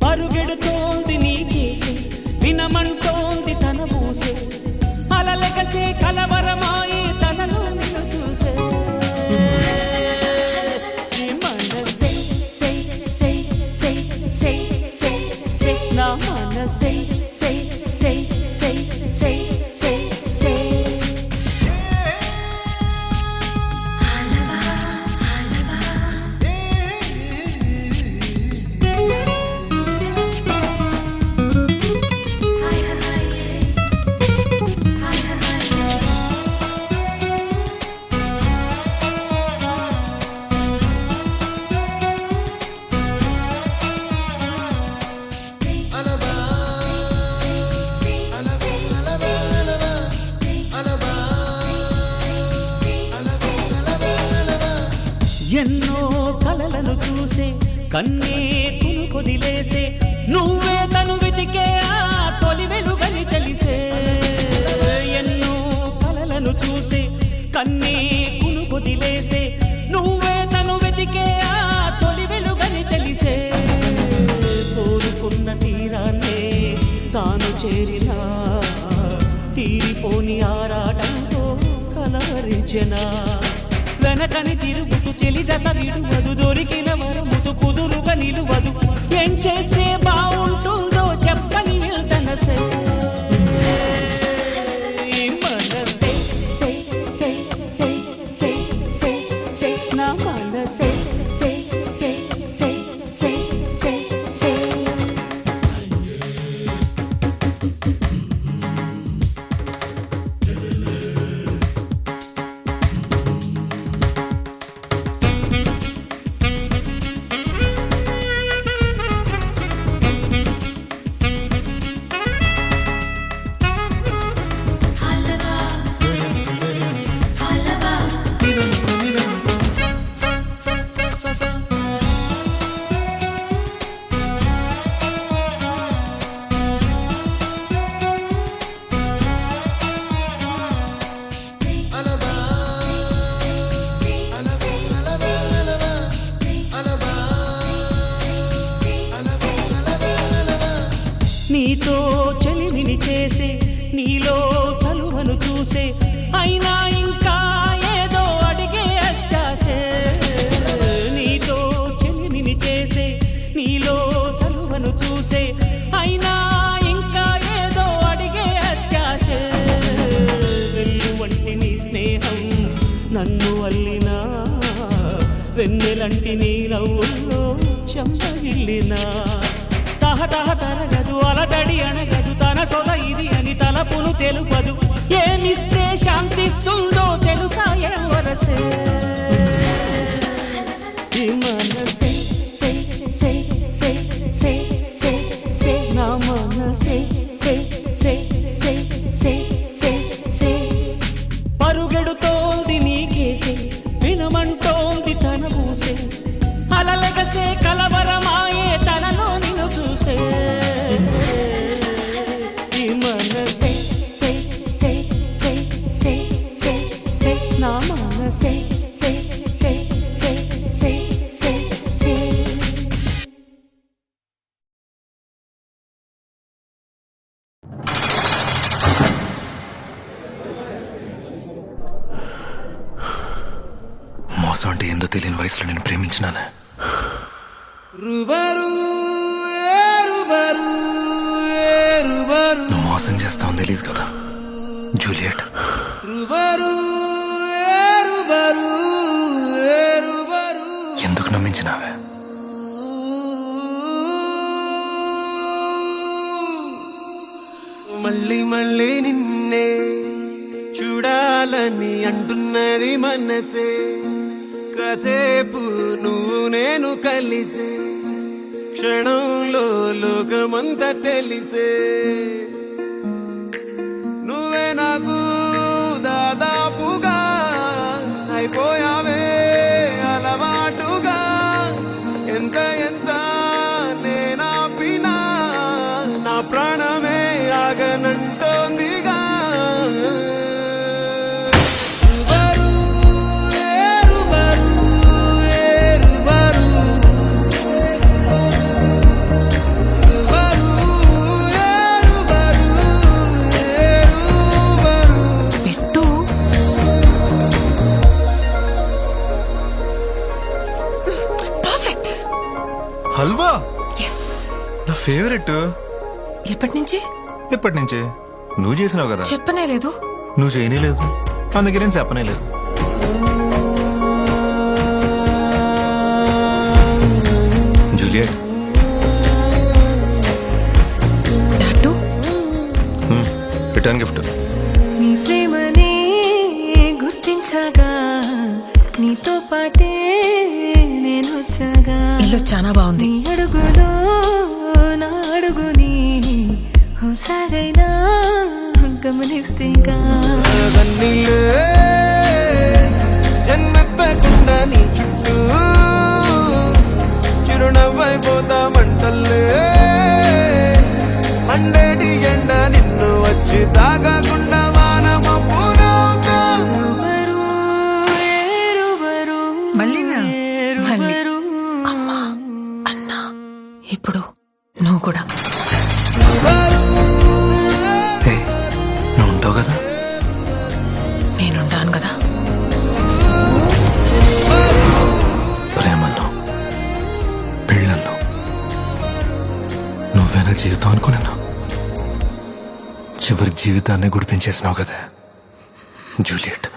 పరుగెడుతోంది నీకేసి వినమంటోంది తన మూసే అలలెగసే కలవరమాయి తనలో నిన్ను చూసే మనసే నా మనసే ఎన్నో కలలను చూసే కన్నే కొదిలేసే నువ్వే తను వెతికే ఆ తొలి వెలుగని తెలిసే ఎన్నో కలలను చూసే కన్నే కొదిలేసే నువ్వే తను వెతికే ఆ తొలి వెలుగని తెలిసే కోరుకున్న తీరాన్నే తాను చేరినా తీరిపోని ఆరాటంతో కలవరించెనా వెనకని తిరుగుతూ చెలి జత విడువదు దొరికిన వరముతు కుదురుగా నిలువదు ఏం చేస్తే బాగుంటుందో చెప్పని వెళ్తనసే మనసే నా మనసే నీతో చెలిమిని చేసే నీలో చలువను చూసే అయినా ఇంకా ఏదో అడిగే అచ్చాసే నీతో చెలిమిని చేసే నీలో చలువను చూసే అయినా ఇంకా ఏదో అడిగే అత్యాసే వెన్ను వంటి నీ స్నేహం నన్ను అల్లినా వెన్నెలంటి నీ నవ్వుల్లో చెంపగిల్లినా తహతహ తరగదు అలదడి అనగదు తన సొల ఇది అని తలపును తెలుపదు ఏమిస్తే శాంతిస్తుందో తెలుసా ఎవరసే మనసే నా మనసే పరుగెడుతోంది నీకేసే వినమంటోంది తన పూసే అలలెగసే కలవరమాయే తనలో నిన్ను చూసే మనసే నా మనసే మోసం అంటే ఏందో తెలియని వయసులో నేను ప్రేమించినాను. నువ్వు మోసం చేస్తావని తెలియదు కదా జూలియట్. ఎందుకు నమ్మించినావే? మళ్ళీ మళ్ళీ నిన్నే చూడ చూడాలని అంటున్నది మనసే కాసేపు నువ్వు నేను కలిసే క్షణంలో లోకమంతా తెలిసే నువ్వే నాకు దాదాపుగా అయిపోయావే అలవాటుగా ఎంత ఎంత నేనాపినా నా ప్రాణమే ఆగనంటోందిగా హల్వా నా ఫేవరెట్. ఎప్పటి నుంచి? ఎప్పటి నుంచి? నువ్వు చేసినావు కదా. చెప్పనే లేదు. నువ్వు చేయనే లేదు, అందుకే నేను చెప్పనే లేదు. Juliet, tattoo return gift. నీ ప్రేమనే గుర్తించగా నీతో పాటే నేను వచ్చాగా. ఇల్లు చాలా బాగుంది. నీ అడుగులో నా అడుగుని ఓసారైనా గమనిస్తేగా జన్మెత్తకుండా నీ చుట్టూ చిరునవ్వైపోతామంటల్లే మండేటి ఎండ నిన్ను వచ్చి తాగకుండా వానమబ్బునవుతా మళ్ళీ అమ్మా అన్నా ఇప్పుడు నువ్వు కూడా. హే, నువ్వు ఉంటావు కదా. నేనుంటాను కదా. ప్రేమల్లో పెళ్ళల్లో నువ్వేనా జీవితం అనుకున్నా. చివరి జీవితాన్ని గుడిపించేసినావు కదా జూలియట్.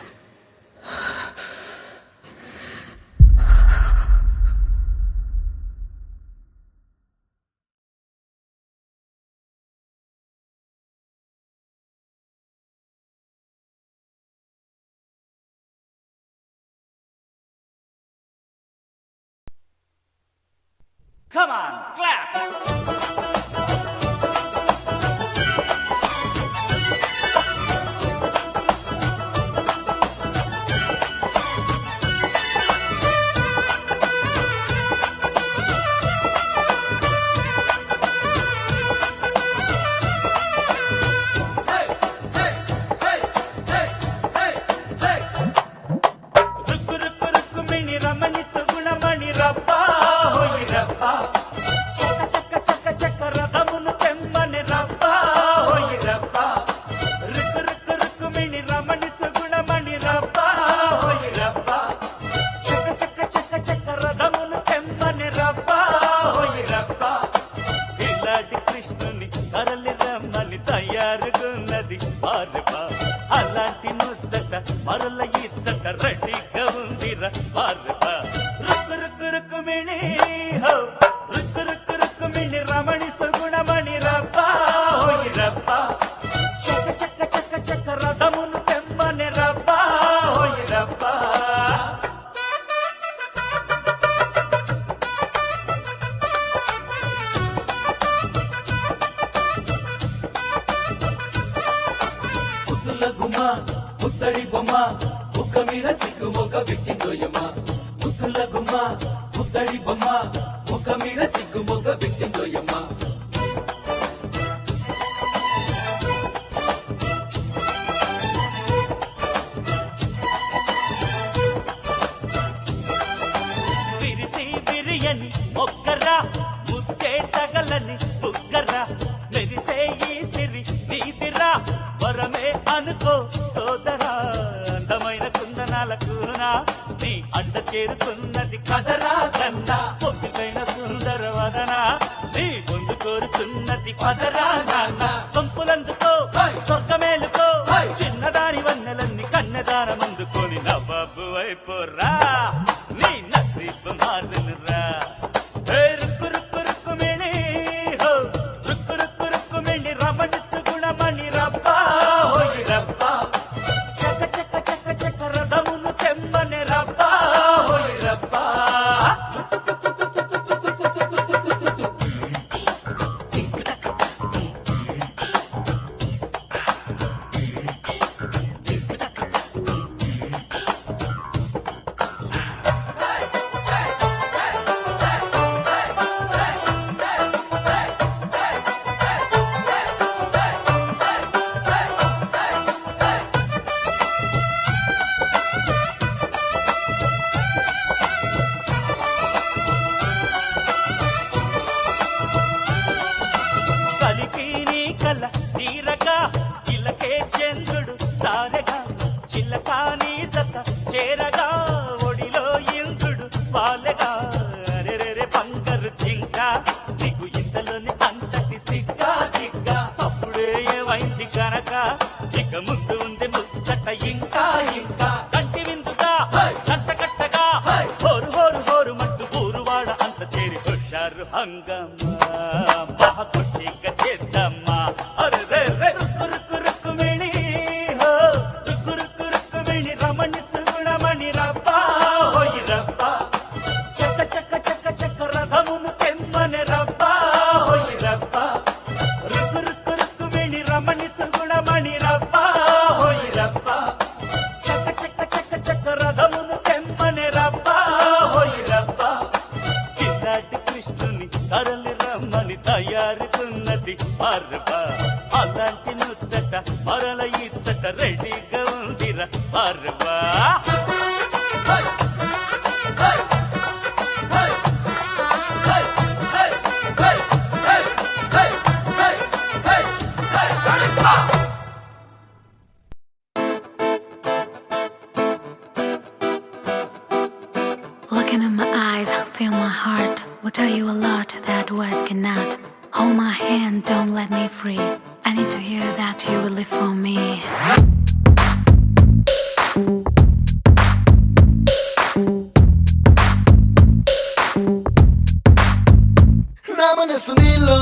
Come on, clap! అలాంటి ముచ్చట మరల ఇచ్చట రెడీగా ఉందిరా పార్వత. రుక్కు రుక్కు రుక్కు మిణి హో రుక్కు రుక్కు రుక్కు మిణి రమణి సుగుణమణి రబ్బ హోయి రబ్బ చక్క చక్క చక్క చక్క రథమును తెమ్మని రబ్బ హోయి రబ్బ. ముత్తడి బొమ్మ ముక్క మీద సిగ్గు మొక్క బిచ్చిందోయమ్మ. ముద్దుల గుమ్మ ముత్తడి బొమ్మ ముక్క మీద సిగ్గు మొక్క బిచ్చిందోయమ్మ. విరిసి విరియని మొక్కరా ముద్దే తగలని బుగ్గరా మెరిసే ఈ సిరి నీదిరా వరమే అనుకో సోదరా. అందమైన కుందనాలకునా నీ అంట చేరుతున్నది కదరా కన్నా పొద్దుకైన సుందర వదనా నీ ముందు కోరుతున్నది పదరా నాన్న. సొంపులందుకో స్వర్గమేలుకో చిన్నదాని వన్నెలన్నీ కన్నెదాన ముందుకొని నవ్వు అయిపోరా నీ నసీబు మారునురా. రుక్కు రుక్కు రుక్కు మిణి హో రుక్కు రుక్కు రుక్కు మిణి రమణి సుగుణమణి రబ్బా హోయి రబ్బా చక చిల్లకాని జత చేరగా ఒడిలో ఇంద్రుడు బాలగా రెరెరె బంగారు జింక నీకు ఇంతలోని అంతటి సిగ్గా సిగ్గా అప్పుడే ఏమైంది కనుక ఇక ముందు ఉంది ముచ్చట ఇంకా ఇంకా కంటి విందుగా జంట కట్టగా హోరు హోరు హోరు మంటూ ఊరువాడ అంత చేరి హుషారు హంగమ్మా మహా ఖుషిగా చేద్దామా అరే రే రే రుక్కు రుక్కు రుక్కు మిణి హో రుక్కు రుక్కు రుక్కు మిణి రమణి సుగుణమణి రబ్బా హోయి రబ్బా చక్క చక్క చక్క చక్క రథమును తెమ్మని రబ్బా హోయి రబ్బా రుక్కు రుక్కు రుక్కు మిణి రమణి సుగుణమణి రబ్బా హోయి రబ్బా చక్క చక్క చక్క చక్క రథమును తెమ్మని రబ్బా హోయి రబ్బా కిలాటి కృష్ణుని తరలి రమ్మని తయారుకున్నది పార్వా అలాంటి ముచ్చట మరల ఇచ్చట రెడీగా ఉందిరా పార్వా Looking in my eyes, feel my heart. Will tell you a lot that words cannot. Hold my hand, don't let me free. I need to hear that you will live for me. నా మనసు నీలో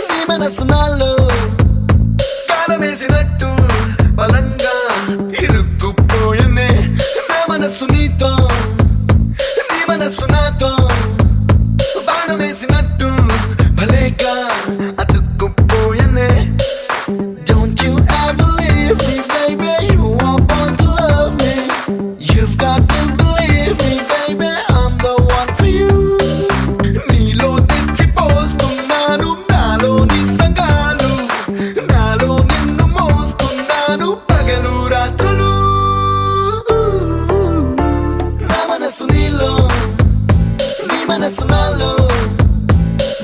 నీ మనసు నాలో కాలమేసినట్టు బలంగా ఇరుక్కుపోయనే నా మనసు నీతో నీ మనసు నాతో బాణమేసినట్టు భలేగా అతుక్కుపోయనే Don't you ever leave me, baby. You are born to love me. You've got to believe me, baby. I'm the one for you. నీలో తెచ్చిపోస్తున్నాను నాలో నీ సంగాలు నాలో నిన్ను మోస్తున్నాను పగలు రాత్రులు నా మనసు నీలో నీ మనసు నాలో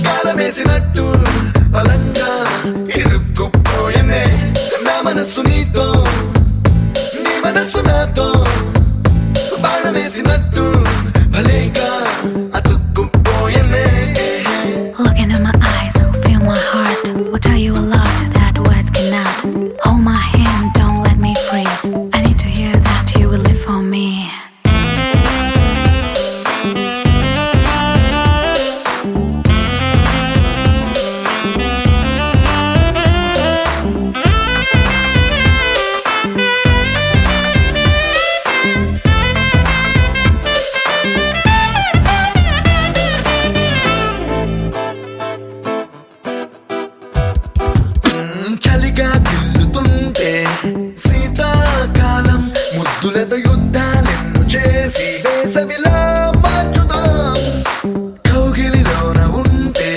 కాలమేసినట్టు బలంగా ఇరుక్కుపోయనే నా మనసు నీతో నీ మనసు నాతో బాణమేసినట్టు భలేగా అతుక్కుపోయనే Looking in my eyes, feel my heart. Will tell you a lot that words cannot. Hold my hand, don't let me free. I need to hear that you will live for me. చలిగా గిల్లుతుంటే శీతాకాలం ముద్దులతో యుద్ధాలెన్ను చేసి వేసవిలా మార్చుదాం కౌగిలిలోన ఉంటే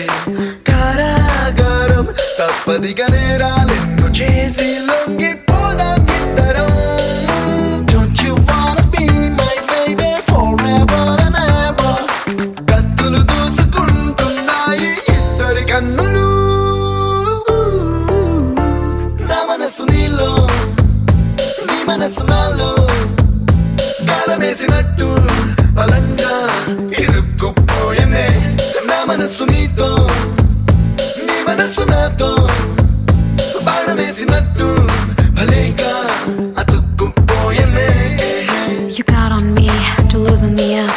కారాగారం తప్పదిగా నేరాలెన్ను చేసి లొంగిపోదాం ఇద్దరం Don't you wanna be my baby forever and ever కత్తులు దూసుకుంటున్నాయి ఇద్దరి కన్నులు నా మనసు నీలో నీ మనసు నాలో కాలమేసినట్టు బలంగా ఇరుక్కుపోయనే నా మనసు నీతో నీ మనసు నాతో బాణమేసినట్టు భలేగా అతుక్కుపోయనే You got on me to loosen me up.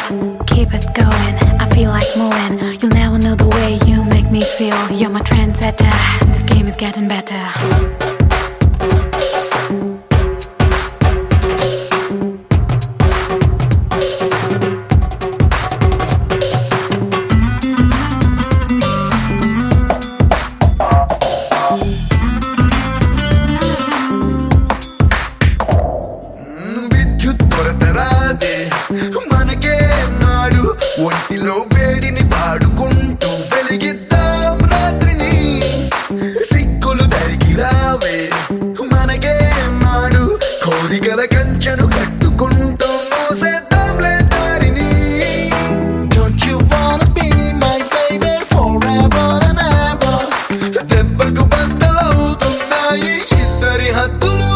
Keep it going, I feel like moving. You'll never know the way you make me feel. You're my trendsetter, this game is getting better. విద్యుత్ కొరత రాదే మనకే నాడు ఒంటిలో వేడిని పాడుకుంటూ వెలిగిద్దాం రాత్రిని సిక్కులు దరికి రావే మనకే నాడు కోరికల కంచెను కట్టుకుంటూ మోసేద్దాంలే దారిని Don't you wanna be my baby forever and ever దెబ్బకు బద్దలవుతున్నాయి ఇద్దరి హద్దులు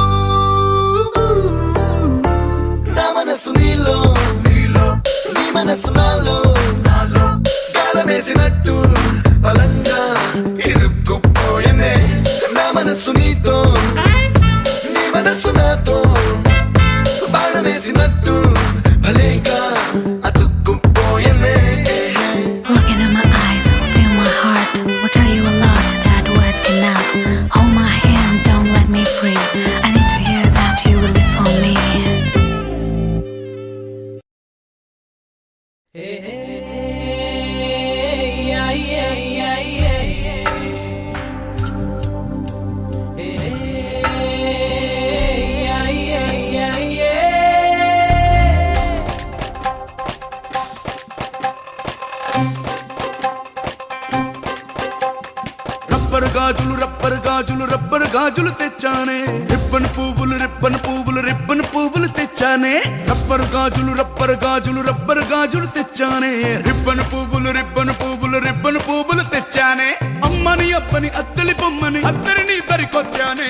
రబ్బరు గాజులు రబ్బరు గాజులు రబ్బరు గాజులు తెచ్చానే రిబ్బన్ పువ్వులు రిబ్బన్ పువ్వులు రిబ్బన్ పువ్వులు తెచ్చానే రబ్బరు గాజులు రబ్బరు గాజులు రబ్బరు గాజులు తెచ్చానే రిబ్బన్ పువ్వులు రిబ్బన్ పువ్వులు రిబ్బన్ పువ్వులు తెచ్చానే అమ్మని అప్పని అత్తలి బొమ్మని అత్తరిని బరికొచ్చానే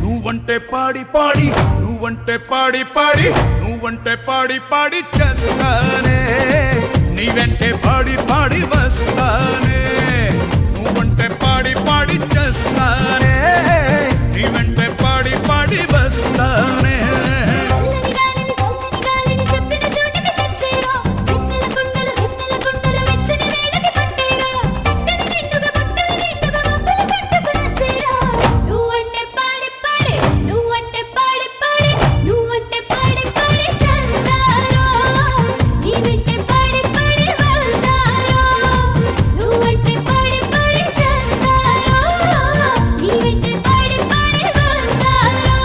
నువ్వంటే పాడి పాడి నువ్వంటే పాడి పాడి నువ్వంటే పాడి పాడి చేస్తానే నీ వెంటే పాడి పాడి వస్తానే నువ్వంటే పాడి పాడి చేస్తానే నీ వెంటే పాడి పాడి వస్తానే చల్లని గాలిని చెప్పిన చోటికి తెచ్చేరా వెన్నెల కుండలు వెచ్చని వేళకి పట్టేరా బట్టలు నిండుగా మబ్బులు పట్టుకుని వచ్చేరా నువ్వంటే పాడి పాడి నువ్వంటే పాడి పాడి నువ్వంటే పాడి పాడి చేస్తారా నీ వెంటే పాడి పాడి వస్తారా నువ్వంటే పాడి పాడి చేస్తారా నీ వెంటే పాడి పాడి వస్తారా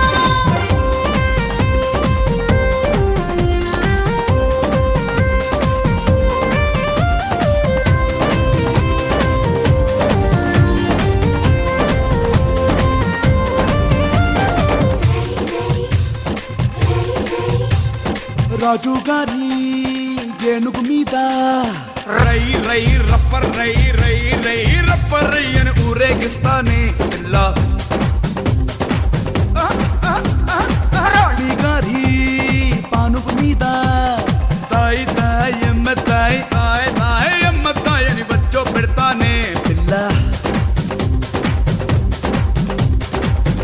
రాజు గారి ఏనుగు మీద రై రై రప్పర్ రై రై రై రప్పర్ రై అని ఊరేగిస్తానే పిల్ల రాణి గారి పానుగు మీద తాయి తాయి ఎమ్మ తాయి తాయి తాయి ఎమ్మ తాయి అని వచ్చో పెడతానే పిల్ల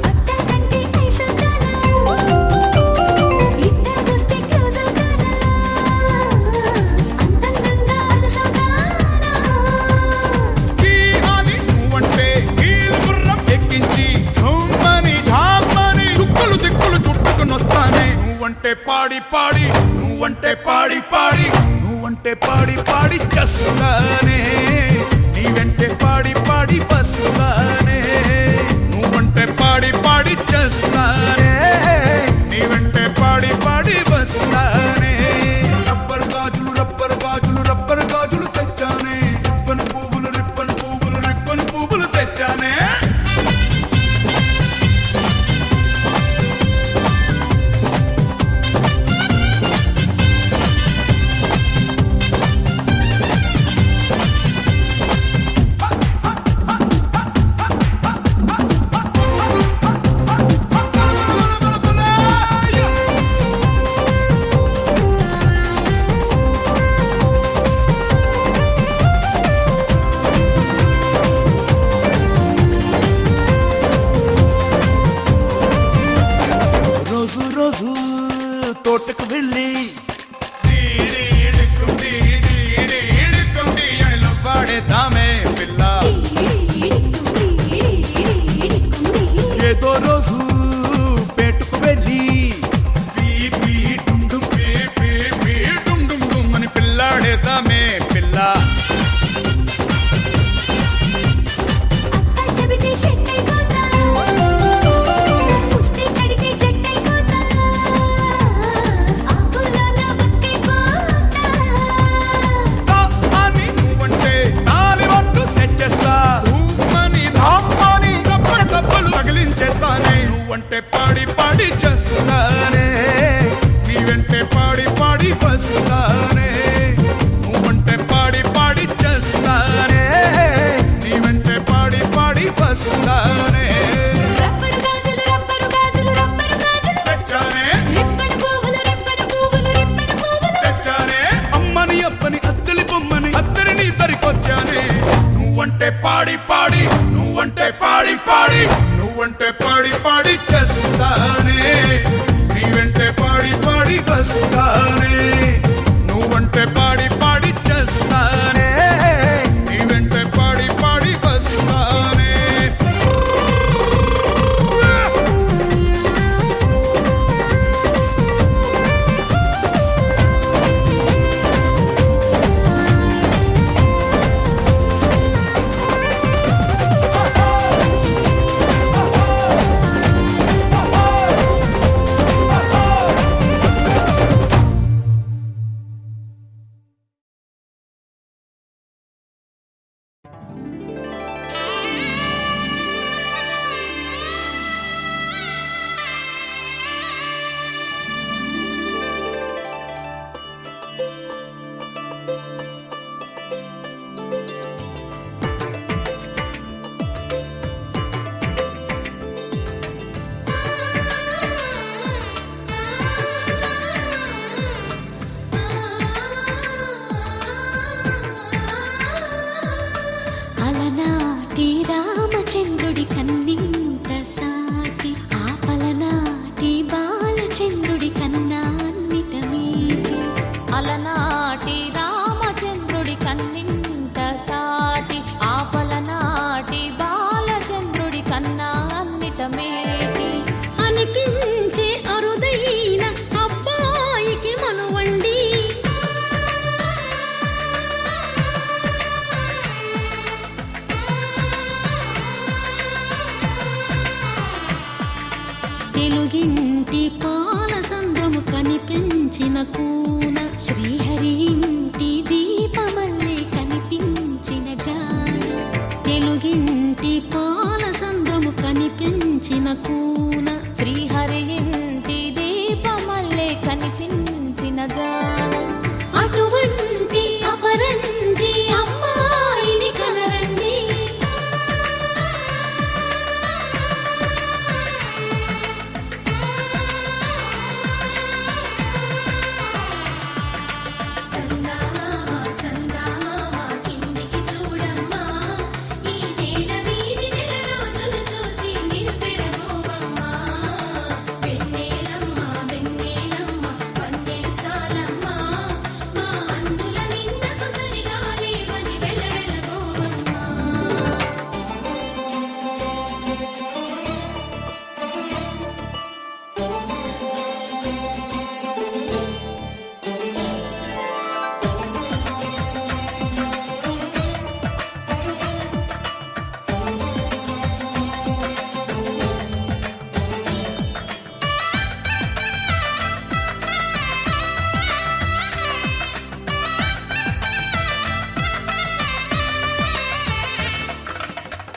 అట్టకంటే ఐసవుతానా ఇట్టకొస్తే క్లోజ్ అవుతానా అంతంతంగా అలసవుతానా ఈ అని నువ్వంటే కీలు గుర్రం ఎక్కించి ఝుమ్మని ఝామ్మని చుక్కలు దిక్కులు చుట్టుకుని వస్తానే నువ్వంటే పాడి పాడి నువ్వంటే పాడి పాడి నువ్వంటే పాడి పాడి చేస్తానే నీ వెంటే పాడి పాడి వస్తానే నువ్వంటే పాడి పాడి చేస్తానే నీ వెంటే పాడి పాడి వస్తానే రబ్బరు గాజులు రబ్బరు గాజులు రబ్బరు గాజులు తెచ్చానే రిబ్బన్ పువ్వులు రిబ్బన్ పువ్వులు రిబ్బన్ పువ్వులు తెచ్చానే రోజు రోజు తోటకు వెళ్ళి పాడేద్దామే పిల్ల ఏదో రోజు పేటుకు వెళ్ళి పీ పీ డుమ్ డుమ్ పీ పీ పీ డుమ్ డుమ్ డుమ్ అని పిల్లాడేద్దామే పిల్ల అత్త చెబితే సెట్ అయిపోతా పుష్టి కడితే జట్ అయిపోతా ఆకులోన బుట్టిపోతా అని నువ్వంటే నాలి వట్టు తెచ్చేస్తా ఊమని ధామ్మని కప్పలు కప్పలు తగిలించేస్తానే నువ్వంటే పాడి పాడి చేస్తానే నీ వెంటే పాడి పాడి వస్తానే నువ్వంటే పాడి పాడి చేస్తానే నీ వెంటే పాడి పాడి వస్తానే రబ్బరు గాజులు రబ్బరు గాజులు రబ్బరు గాజులు తెచ్చానే రిబ్బన్ పువ్వులు రిబ్బన్ పువ్వులు రిబ్బన్ పువ్వులు తెచ్చానే అమ్మని అప్పని అత్తలి బొమ్మని అత్తరిని దరికొచ్చానే నువ్వంటే పాడి పాడి నువ్వంటే పాడి పాడి నువ్వంటే పాడి పాడి చేస్తానే నీ వెంటే పాడి పాడి వస్తానే నువ్వంటే పాడి పాడి చేస్తానే నీ వెంటే పాడి పాడి వస్తానే కూన శ్రీహరి ఇంటి దీపమల్లే కనిపించిన జాడు తెలుగింటి పాల సంద్రము కనిపించిన కూన శ్రీహరి ఇంటి దీపమల్లే కనిపించిన జాడు అటువంటి అపరంజి అమ్మాయిని కనరండి చందమామ చందమామ కిందికి చూడమ్మా ఈ నేల వీధి నెల రోజులు చూసి నీవు పెరగోవమ్మా వెన్నెలమ్మ వెన్నెలమ్మ వన్నెలు చాలమ్మా మా అందుల మిన్నకు సరిగా లేవని వెలవెలబోవమ్మా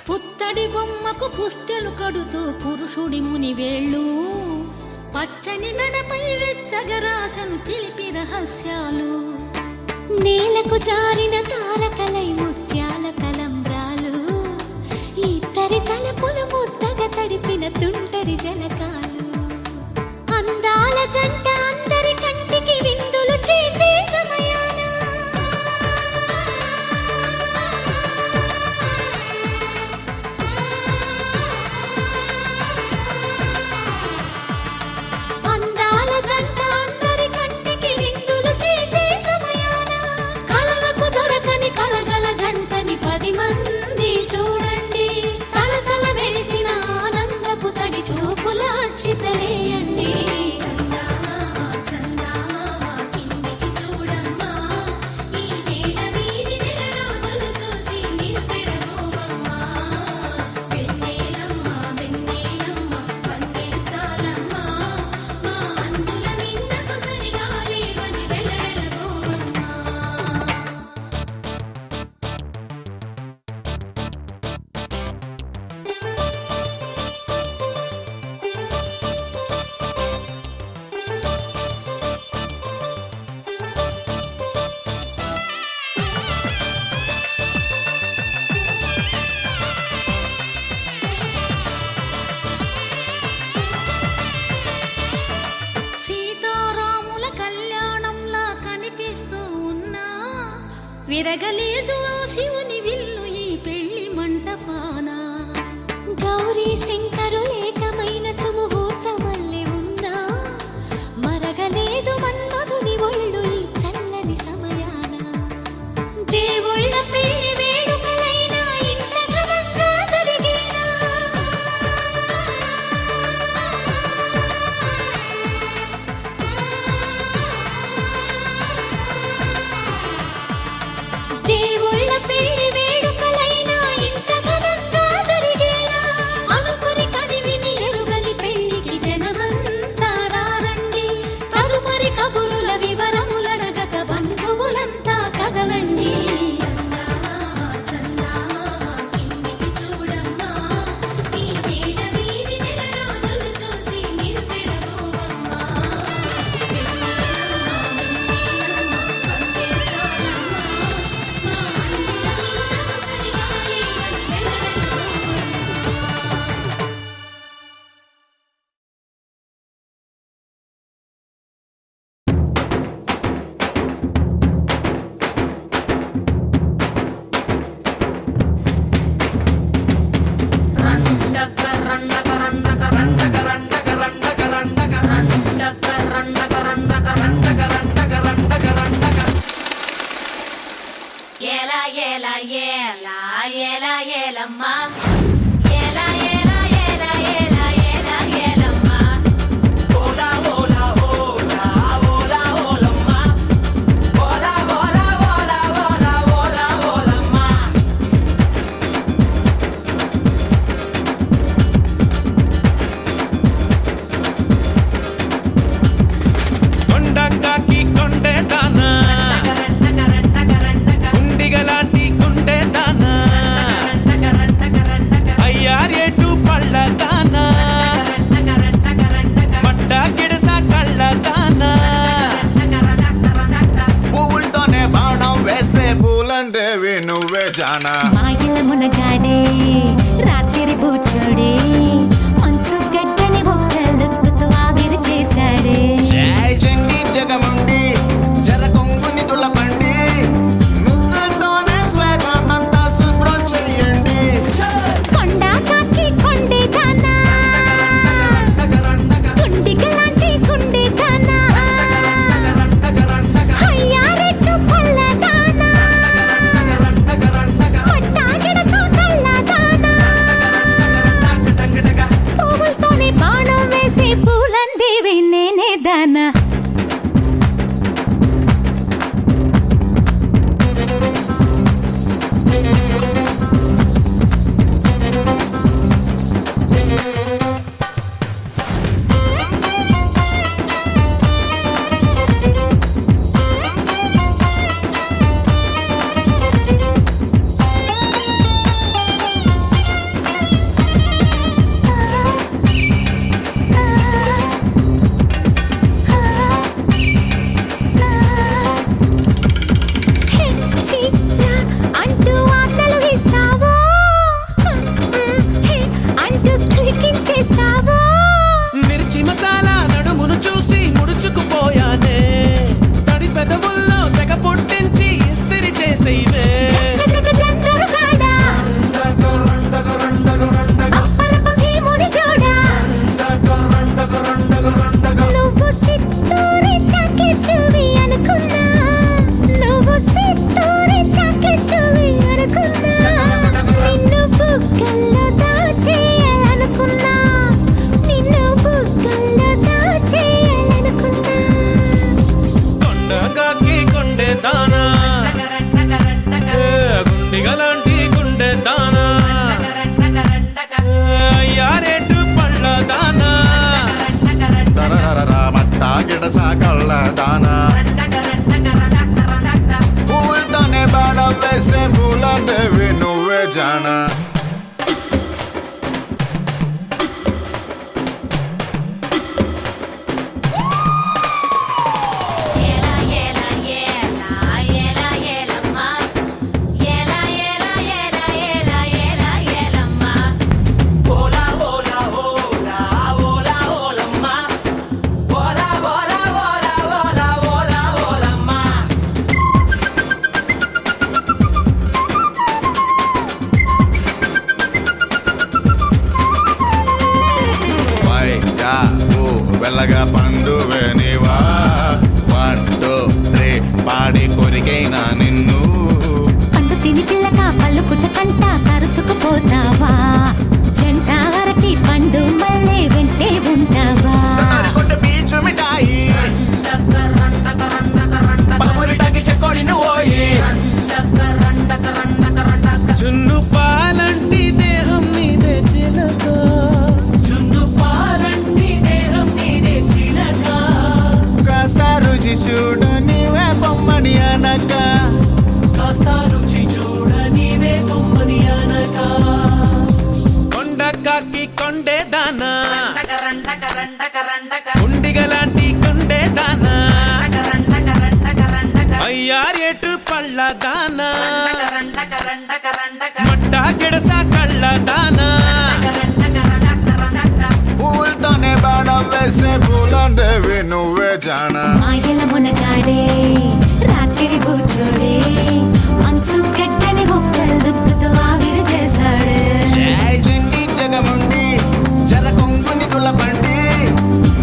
పుత్తడి బొమ్మకు పుస్తెలు కడుతూ పురుషుడి ముని వేళ్ళు పచ్చని నడపై వెచ్చగరాసను చిలిపి రహస్యాలు నేలకు జారిన తారకలై ముత్యాల తలంబ్రాలు ఇద్దరి తలపులు ముద్దగా తడిపిన తుంటరి జలకాలు అందాల జంట అందరి కంటికి విందులు చేసే సమయాన అందాల జంట అందరి కంటికి విందులు చేసే సమయాన కలలకు దొరకని కలగల జంటని 10 మంది చూడండి తలతల మెరిసిన ఆనందపు తడి చూపుల అచ్చితలేయండి చందమామ చందమామ కిందికి చూడమ్మా ఈ నేల వీధి నెల రోజులు చూసి నీవు పెరగోవమ్మా వెన్నెలమ్మ వెన్నెలమ్మ వన్నెలు చాలమ్మా మా అందుల మిన్నకు సరిగా లేవని వెలవెలబోవమ్మా సీతారాముల కళ్యాణంలా కనిపిస్తూ ఉన్నా విరగలేదు ఆ శివుని విల్లు ఈ పెళ్లి మంటపాన గౌరీ శంకరులేకమైన సుముహూర్తమల్లె ఉన్నా మరగలేదు మన్మధుని ఒళ్ళు ఈ చల్లని సమయాన దేవుళ్ళ పెళ్లి వేడుకలైనా ఇంత ఘనంగా జరిగేనా దేవుళ్ళ పెళ్లి వేడుకలైనా ఇంత ఘనంగా జరిగేలా అనుకుని కదివిని ఎరుగని పెళ్లికి జనమంతా రారండి తదుపరి కబురుల వివరములడగక బంధువులంతా కదలండి చందమామ చందమామ కిందికి చూడమ్మా ఈ నేల వీధి నెల రోజులు చూసి నీవు పెరగోవమ్మా వెన్నెలమ్మ వెన్నెలమ్మ వన్నెలు చాలమ్మా మా అందుల మిన్నకు సరిగా లేవని వెలవెలబోవమ్మా ఏలా ఏలా ఏలా ఏలా ఏలమ్మా ఏలా ఏలా ఏలా ఏలా ఏలా ఏలమ్మా ఓలా ఓలా ఓలా ఓలా ఓలమ్మా ఓలా ఓలా ఓలా ఓలా ఓలా ఓలమ్మా కొండకాకి గడసా కళ్ళ దానా పూలతోనే బాడ వేసే పూలంటేవి నువ్వే జానా వెళ్ళగా పండువే నీవా 1 2 3 పాడి కొరికైనా నిన్ను పండు తిని పిల్లక పళ్ళు కుచకంట కరుసుకుపోతావా జంట అరటి పండు మళ్ళీ వెంటే ఉంటావా కొండ బీచు మిఠాయి పప్పురిటాకి చెక్కోడి నువ్వోయి జున్ను పాలంటి దేహం నీదే చిలక జున్ను పాలంటి దేహం నీదే చిలక కాస్త రుచి చూడ నీవే బొమ్మని అనక కాస్త రుచి చూడ నీవే బొమ్మని అనక కొండ కాకి కొండే దానా ఉండిగలాంటి కొండే దానా అయ్యారేటు పళ్ళ దానా మట్ట గిడస కళ్ళ దానా పూలతోనే బాడ వేసే పూలంటేవి నువ్వే జానా మాయల మునగాడే రాత్రి కూర్చోడే మనసు గట్టని ఒక్కళ్ళుతో ఆవిరి చేశాడే జై చిండి జగముండి జర కొంగుని తులబండి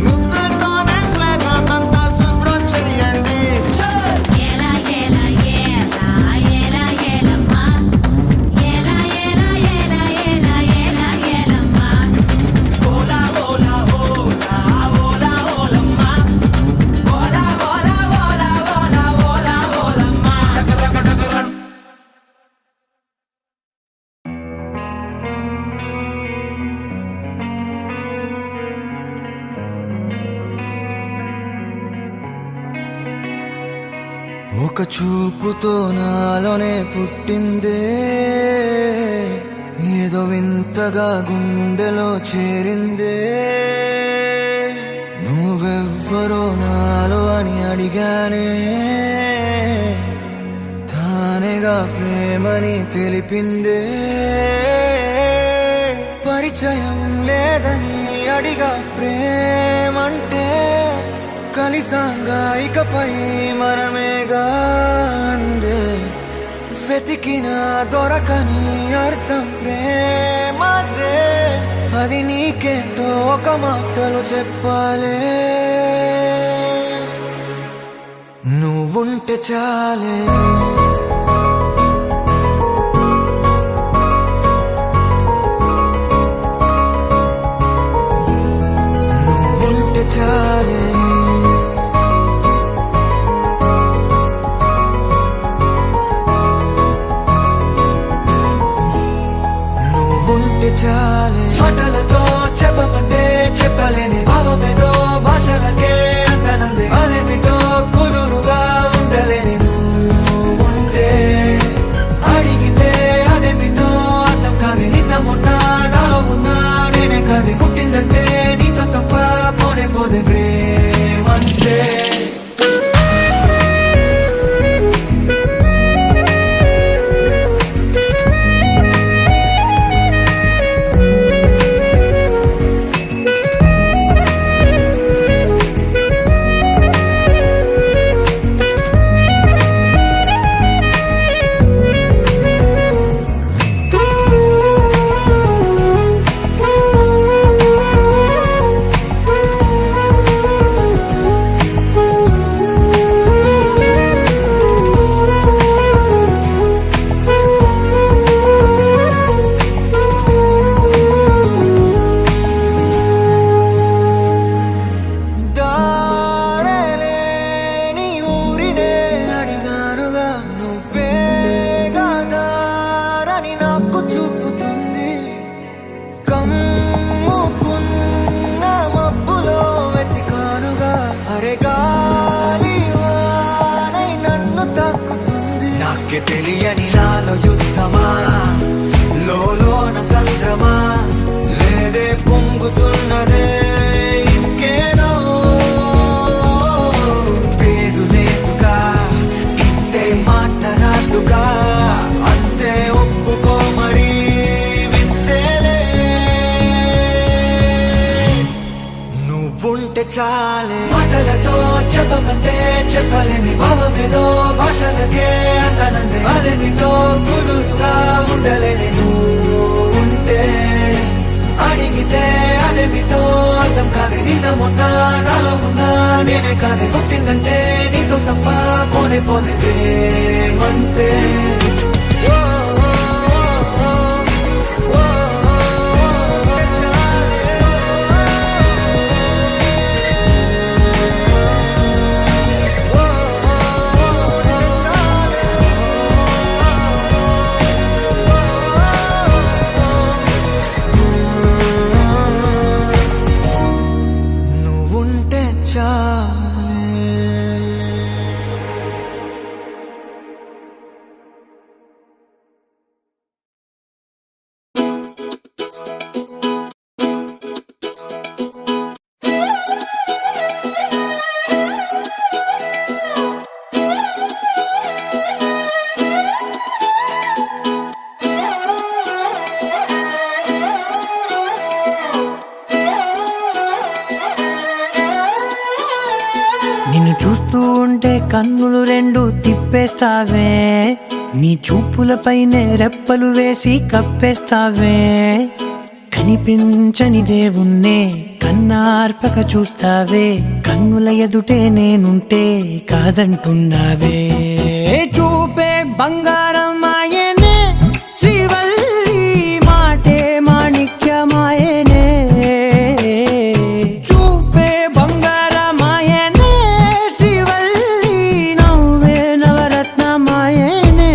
ముద్దులతోనే స్వేగానంతా శుభ్రం చెయ్యండి ఒక చూపుతో నాలోనే పుట్టిందే ఏదో వింతగా గుండెలో చేరిందే నువ్వెవ్వరో నాలో అని అడిగానే తానేగా ప్రేమని తెలిపిందే పరిచయం లేదని అడిగా ప్రేమంటే కలిసాంగా ఇకపై మనమేగా అందే వెతికిన దొరకని అర్థం ప్రేమదే అది నీకేంటో ఒక మాటలు చెప్పాలే నువ్వుంటే చాలే నువ్వుంటే చాలే చాలే మాటలతో చెప్పమంటే చెప్పలేని భావమేదో భాషలకే అందనందే అదేమిటో కుదురుగా ఉండలేని నువ్వు అరే గాలి వానై నన్ను తాకుతుంది నాకే తెలియని నాలో యుద్ధమా లోన సంద్రమా లేదే పొంగుతున్నదే ఇంకేదో పేరు లేదుగా ఇంతే మాట్లాడుగా అంతే ఒప్పుకో మరి వింతేలే నువ్వుంటే చాలే మాటలతో చెప్పమంటే చెప్పలేని భావమేదో భాషలకే అంతనందే అదేమిటో కుదురుగా ఉండలేని నువ్వు ఉంటే అడిగితే అదేమిటో అర్థం కాదు నిన్న మొన్న నాలో ఉన్నా నేనే కాదు పుట్టిందంటే నీతో తప్ప పోనే పోతే మంతే నువ్వుంటే చాలే నిన్ను చూస్తూ ఉంటే కన్నులు రెండు తిప్పేస్తావే నీ చూపులపైనే రెప్పలు వేసి కప్పేస్తావే కనిపించని దేవుణ్ణే కన్నార్పక చూస్తావే కన్నుల ఎదుటే నేనుంటే కాదంటున్నావే చూపే బంగారం ఆయనే శ్రీవల్లి మాటే మాణిక్యమాయనే చూపే బంగారమాయనే శ్రీవల్లి నవ్వే నవరత్నమాయనే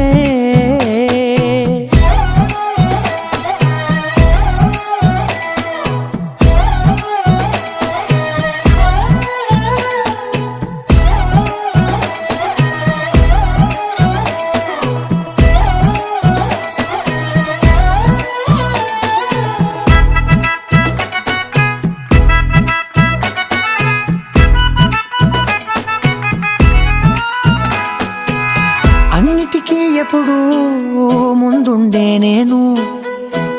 అన్నిటికీ ఎప్పుడు ముందుండే నేను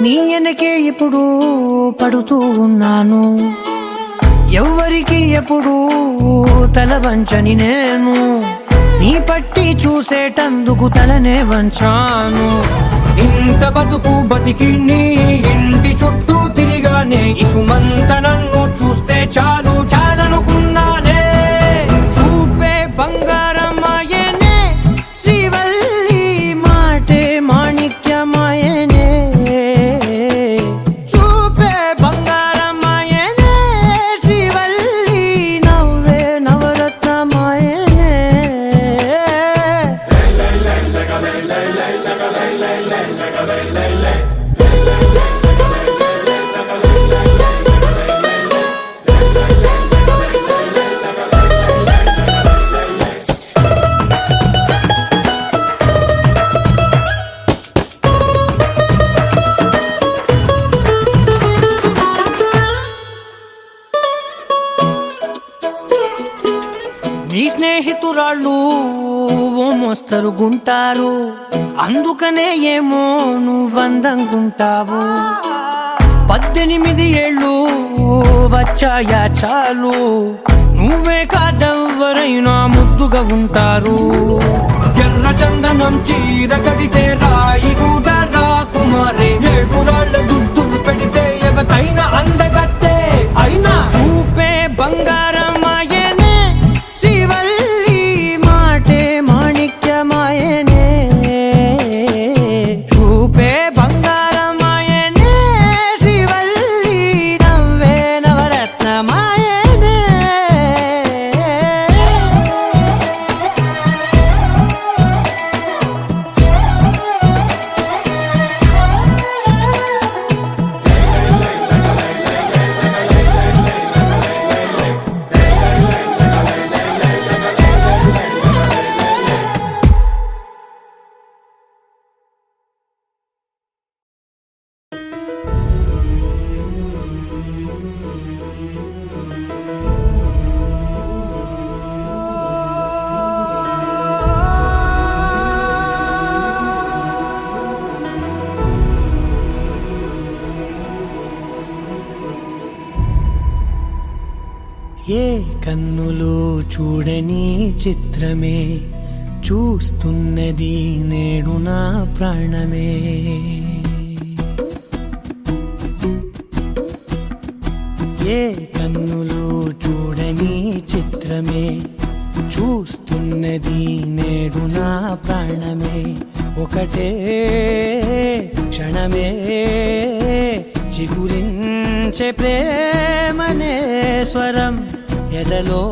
నీ వెనకే ఎప్పుడు పడుతూ ఉన్నాను ఎవ్వరికి ఎప్పుడు తల వంచని నేను నీ పట్టి చూసేటందుకు తలనే వంచాను ఇంత బతుకు బతికి నీ ఇంటి చుట్టూ తిరిగానే ఇసుమంత నన్ను చూస్తే చాలు చాలనుకున్నానే చూపే బంగారమాయనే శ్రీవల్లి మాటే మాణిక్యమాయనే చూపే బంగారమాయనే శ్రీవల్లి నవ్వే నవరత్నమాయనే నీ స్నేహితురాళ్ళు ఓ మోస్తరు గుంటారు అందుకనే ఏమో నువ్వందంగుంటావు 18 ఏళ్ళు వచ్చాయా చాలు నువ్వే కాదెవ్వరైనా ముద్దుగా ఉంటారు ఎర్ర చందనం చీర కడితే రాయి కూడా రాసుమారే 7 రాళ్ళ దుద్దులు పెడితే ఎవతైనా అందగత్తే అయినా చూపే బంగారమాయనే శ్రీవల్లి మాటే మాణిక్యమాయనే చూపే బంగారమాయనే శ్రీవల్లి నవ్వే నవరత్నమాయనే ఏ కన్నులు చూడని చిత్రమే చూస్తున్నది నేడు నా ప్రాణమే. ఏ కన్నులు చూడని చిత్రమే చూస్తున్నది నేడు నా ప్రాణమే. ఒకటే క్షణమే చిగురించే ప్రేమనే స్వరం ఎదలో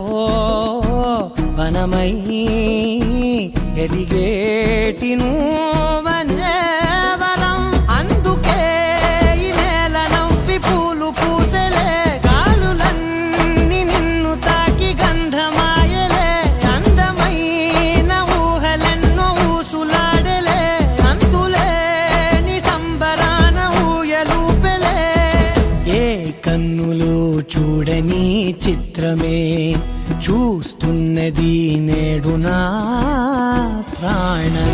వనమై ఎదిగేటి నువ్వనే వరం. అందుకే ఈ నేల నవ్వి పూలు పూసెలే, గాలులన్నీ నిన్ను తాకి గంధమాయలే. అందమైన ఊహలెన్నో ఊసులాడలే, అంతులేని సంబరాన ఊయలూపెలే. ఏ కన్నులు చూడని చిత్రమే చూస్తున్నది నేడు నా ప్రాణమే.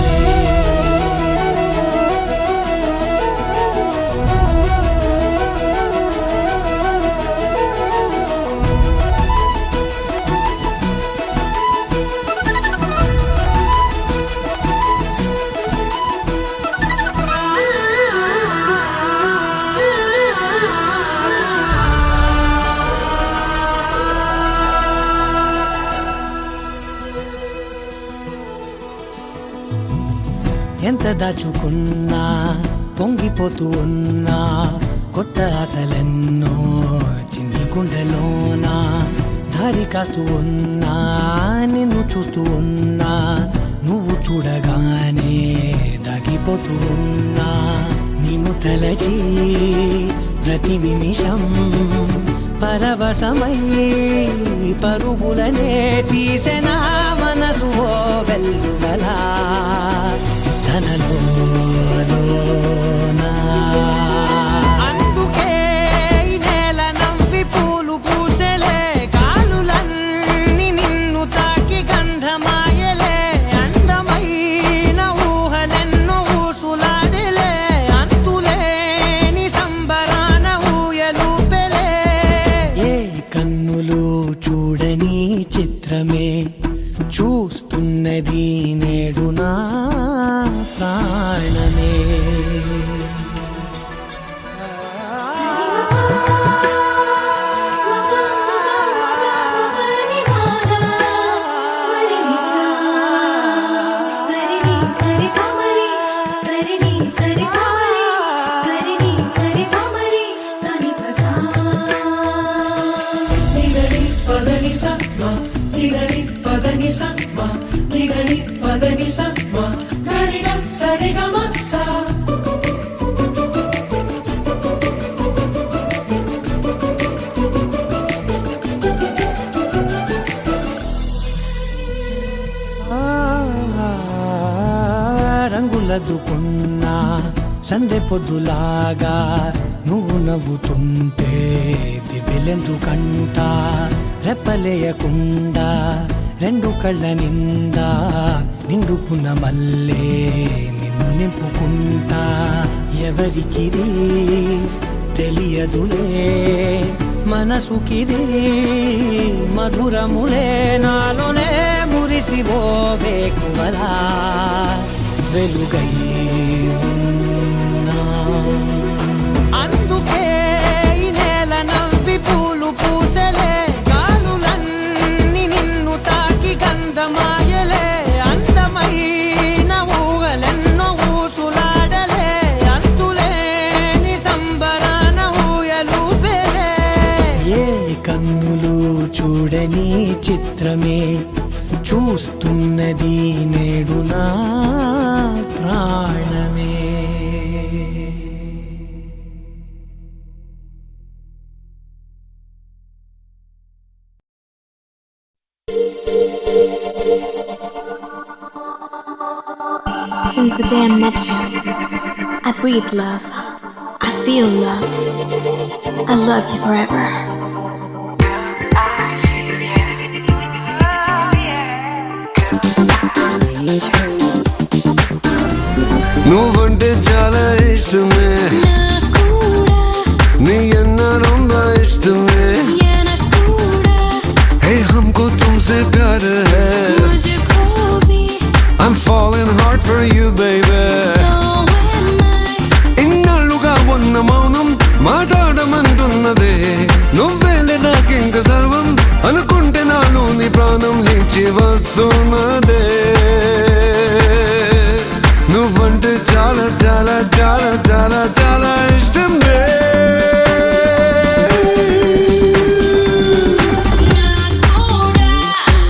ఎంత దాచుకున్నా పొంగిపోతూ ఉన్నా, కొత్త ఆశలెన్నో చిన్ని గుండెలోనా దారి కాస్తూ ఉన్నా. నిన్ను చూస్తూ ఉన్నా, నువ్వు చూడగానే దాగిపోతూ ఉన్నా. నిన్ను తలచి ప్రతి నిమిషం పరవశమై పరుగులనే తీసెనా మనసు ఓ వెల్లువలా తనలోనా. అందుకే ఈ నేల నవ్వి పూలు పూసెలే, గాలులన్నీ నిన్ను తాకి గంధమాయలే. అందమైన ఊహలెన్నో ఊసులాడలే, అంతులేని సంబరాన ఊయలూపెలే. ఏ కన్నులు చూడని చిత్రమే చూస్తున్నది నేడు నా ప్రాణమే. రంగులదుకున్నా సందె పొద్దులాగా నువ్వు నవ్వుతుంటే దివ్వెలెందుకంట. రెప్పలేయకుండా రెండు కళ్ళ నిండా నిండుకున్న మల్లే నిన్ను నింపుకుంటా. ఎవరికిది తెలియదులే మనసుకిది మధురములే, నాలోనే మురిసివో వేకువలా వెలుగై ఉన్నా. అందుకే ఈ నేల నవ్వి పూలు పూసెలే, గాలులన్నీ నిన్ను తాకి గంధమాయలే. అందమైన ఊహలెన్నో ఊసులాడలే, అంతులేని సంబరాన ఊయలూపెలే. ఏ కన్నులు చూడని చిత్రమే చూస్తున్నది నేడు నా ప్రాణమే. Since the day I met you, I breathe love. I feel love. I love you forever. నువ్వంటే చాలా ఇష్టమే, నీ అన్న రొంబ ఇష్టమే. है मुझको भी I'm falling hard for you baby so am I. ఇన్నాళ్ళుగా ఉన్న మౌనం మాట్లాడమంటున్నదే నువ్వేలే నాకింక సర్వం అనుకుంటే నాలో నీ ప్రాణం లేచి వస్తున్నదే నువ్వంటే చాలా చాలా చాలా చాలా చాలా ఇష్టమే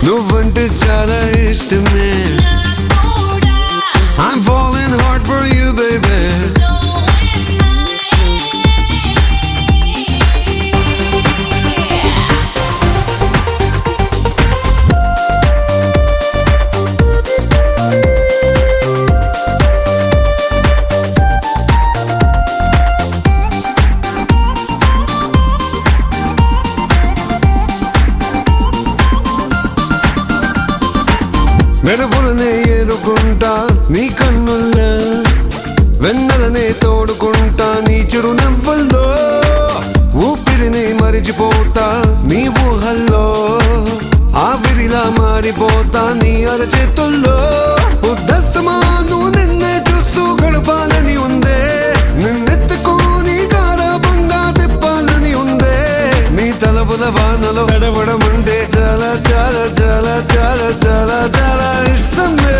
నువ్వంటే చాలా ఇష్టమే I'm falling hard for you baby మెరుపులనే ఏరుకుంటా నీ కన్నుల్లో వెన్నెలనే తోడుకుంటా నీ చిరునవ్వుల్లో ఊపిరిని మరిచిపోతా నీ ఊహల్లో ఆవిరిలా మారిపోతా నీ అరచేతుల్లో ఉద్దస్తమాను నిన్నే చూస్తూ గడపాలని ఉందే నిన్నెత్తుకోని గారాబంగా తిప్పాలని ఉందే నీ తలపుల వానలో తడవడమంటే చాలా చాలా చాలా చాలా చాలా చాలా ఇష్టమే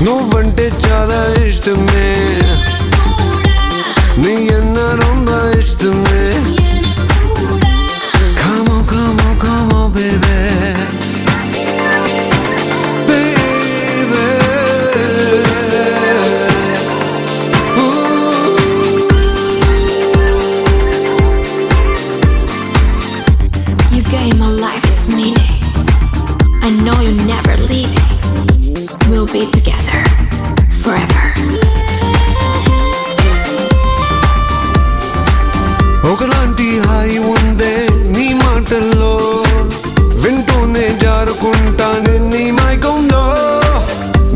నువ్వంటే చాలా ఇష్టమే నీ అన్న రొంబ ఇష్టమే Come on, come on, come on, baby Baby Ooh. You gave my life its meaning. I know you're never leaving. We'll be together forever. ఒకలాంటి హాయి ఉందే నీ మాటల్లో వింటూనే జారుకుంటానే నీ మైకంలో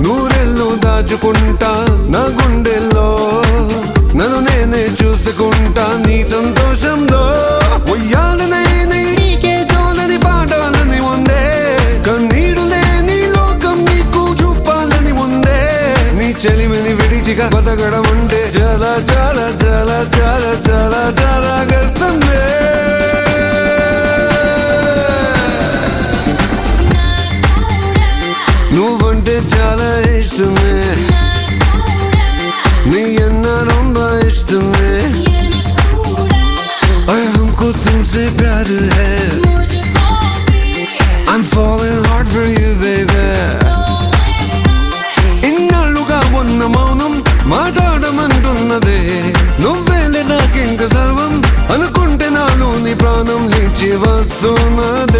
నూరెళ్ళు దాచుకుంటా నా గుండెల్లో నన్ను నేనే చూసుకుంటా నీ సంతోషంలో ఉయ్యాలనే నీకే తోలని పాడాలని ఉందే కన్నీరులే నీ లోకం నీకు చూపాలని ఉందే నీ చెలిమిని విడిచిగా బతకడం అంటే చాలా చాలా చాలా చాలా చాలా చాలా కష్టమే నువ్వంటే చాలా ఇష్టమే నీ అన్న రొంబ ఇష్టమే हमको तुमसे प्यार है I'm falling hard for you baby ఇన్నాళ్ళుగా ఉన్న మౌనం మాట్లాడమంటున్నదే నువ్వేలే నాకింక సర్వం అనుకుంటే నాలో నీ ప్రాణం లేచి వస్తున్నదే